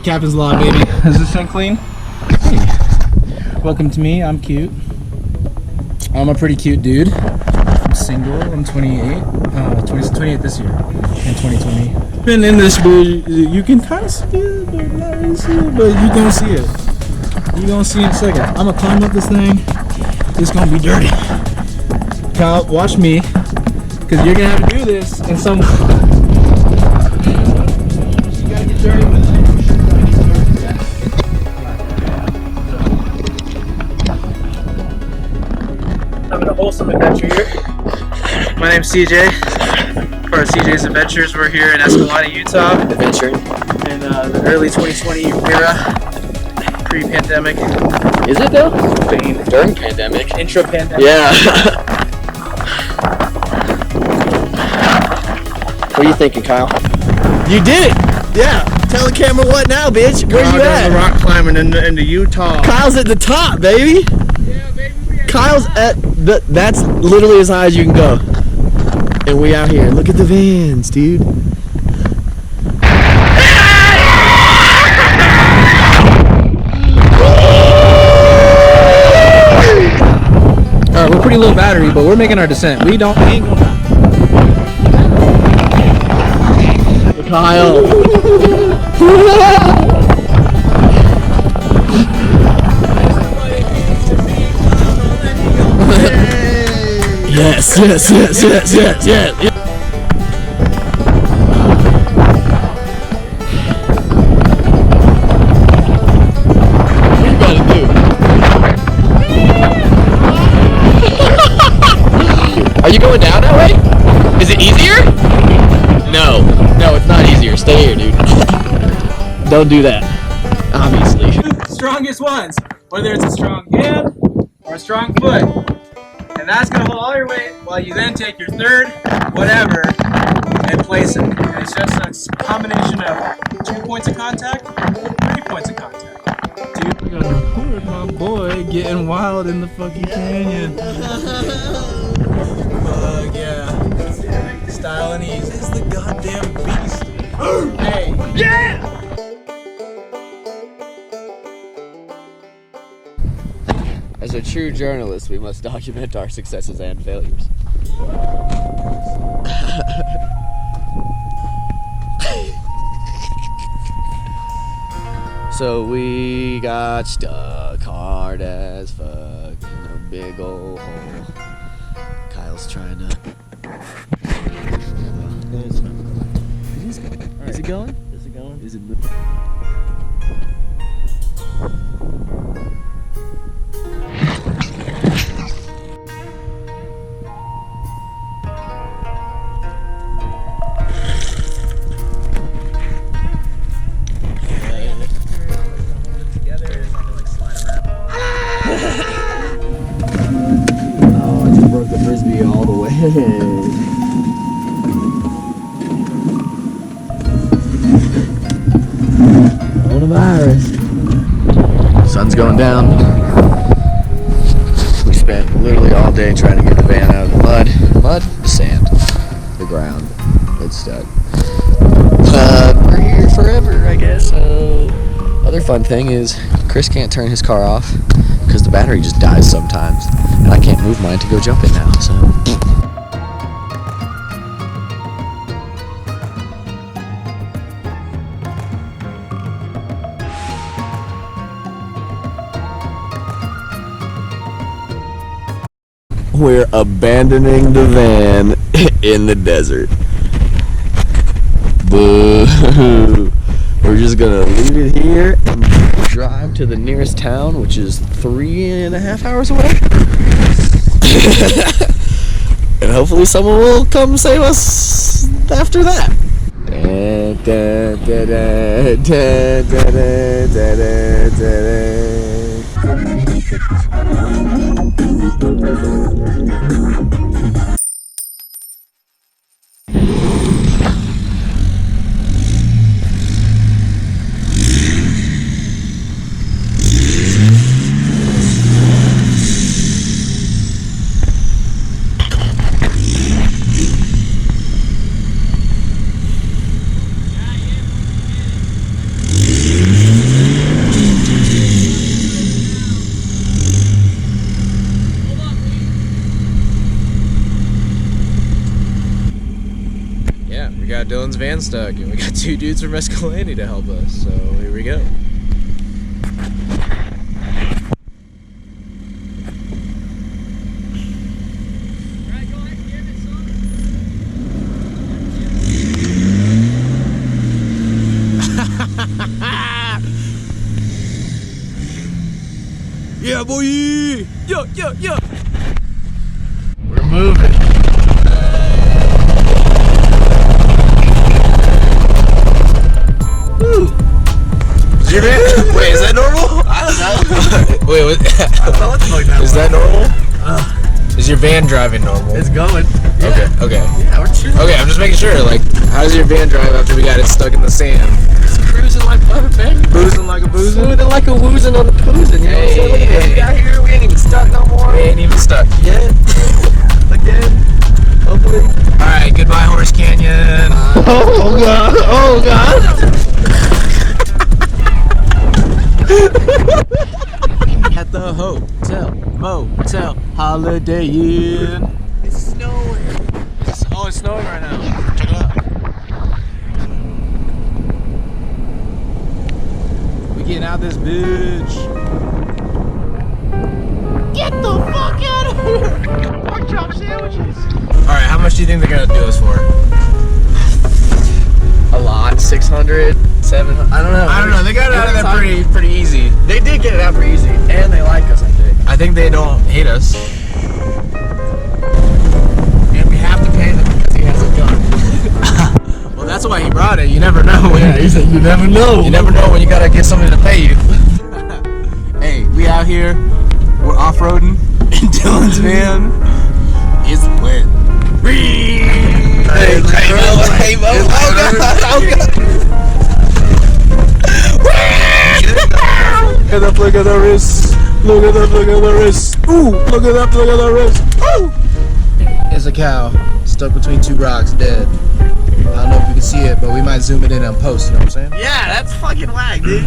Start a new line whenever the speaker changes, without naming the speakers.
captain's log, baby. Is this thing clean? Hey. Welcome to me. I'm cute. I'm a pretty cute dude. I'm single. I'm 28. 28 this year. In 2020. Been in this, but you can kind of see it, but not really see it. But you gonna see it. You gonna see in a second. I'm gonna climb up this thing. It's gonna be dirty. Kyle, watch me, because you're gonna have to do this in some. You gotta get dirty with it. Having a wholesome adventure here. My name's CJ. Part of CJ's Adventures. We're here in Escalante, Utah.
Adventuring.
In the early 2020 era, pre-pandemic.
Is it though?
Bane.
During pandemic.
Intra-pandemic.
Yeah. What are you thinking, Kyle? You did it! Yeah. Tell the camera what now, bitch. Where you at?
Rock climbing into Utah.
Kyle's at the top, baby.
Yeah, baby.
Kyle's at the. That's literally as high as you can go. And we out here. Look at the vans, dude.
Alright, we're pretty low battery, but we're making our descent. We ain't going.
Kyle. Yes. What you about to do? Are you going down that way? Is it easier? No, it's not easier. Stay here, dude. Don't do that. Obviously.
Strongest ones, whether it's a strong hand or a strong foot. And that's gonna hold all your weight while you then take your third, whatever, and place it. And it's just a combination of 2 points of contact, 3 points of contact. Dude, we got record my boy getting wild in the fucking canyon. Yeah. Style and ease. This is the goddamn beast. Hey. Yeah!
As a true journalist, we must document our successes and failures. So we got stuck hard as fuck in a big old hole. Kyle's trying to. Is it going? Is it going? Is it moving? Oh, I just broke the frisbee all the way. Coronavirus. Sun's going down. We spent literally all day trying to get the van out of the mud. Mud? The sand. The ground. It's stuck. We're here forever, I guess. Other fun thing is Chris can't turn his car off because the battery just dies sometimes. And I can't move mine to go jump in now, so. We're abandoning the van in the desert. Boo. We're just gonna leave it here and drive to the nearest town, which is 3.5 hours away. And hopefully someone will come save us after that.
Dylan's van stuck, and we got 2 dudes from Escalante to help us, so here we go.
Alright, go ahead and give it some.
Yeah, boy! Yo!
We're moving.
Is your van? Wait, is that normal?
I don't know.
Wait, what? Is that normal? Is your van driving normal?
It's going.
Okay.
Yeah, we're chilling.
Okay, I'm just making sure. Like, how does your van drive after we got it stuck in the sand?
It's cruising like butter, baby.
Boozing like a boozing?
Smoothing like a woozing on the poozing, you know what I'm saying? Look at this. We got here, we ain't even stuck no more.
We ain't even stuck yet.
Again. Hopefully.
Alright, goodbye, Horse Canyon.
Oh god. Oh god.
At the motel, Holiday Inn.
It's snowing.
Oh, it's snowing right now. Check it out. We getting out this bitch. Get the fuck out of here!
Pork chop sandwiches.
Alright, how much do you think they're gonna do us for?
A lot. 600, 700. I don't know.
I don't know, they got it out of there pretty easy.
They did get it out pretty easy. And they like us, I think.
I think they don't hate us.
And we have to pay them because he has a gun.
Well, that's why he brought it. You never know.
He said you never know.
You never know when you gotta get somebody to pay you. Hey, we out here. We're off-roading in Dylan's van. It's wet. Hey, Mo. Oh, God. Look at the wrist. Look at the wrist. Ooh, look at the wrist. Ooh. It's a cow stuck between 2 rocks, dead. I don't know if you can see it, but we might zoom it in on post, you know what I'm saying?
Yeah, that's fucking whack, dude.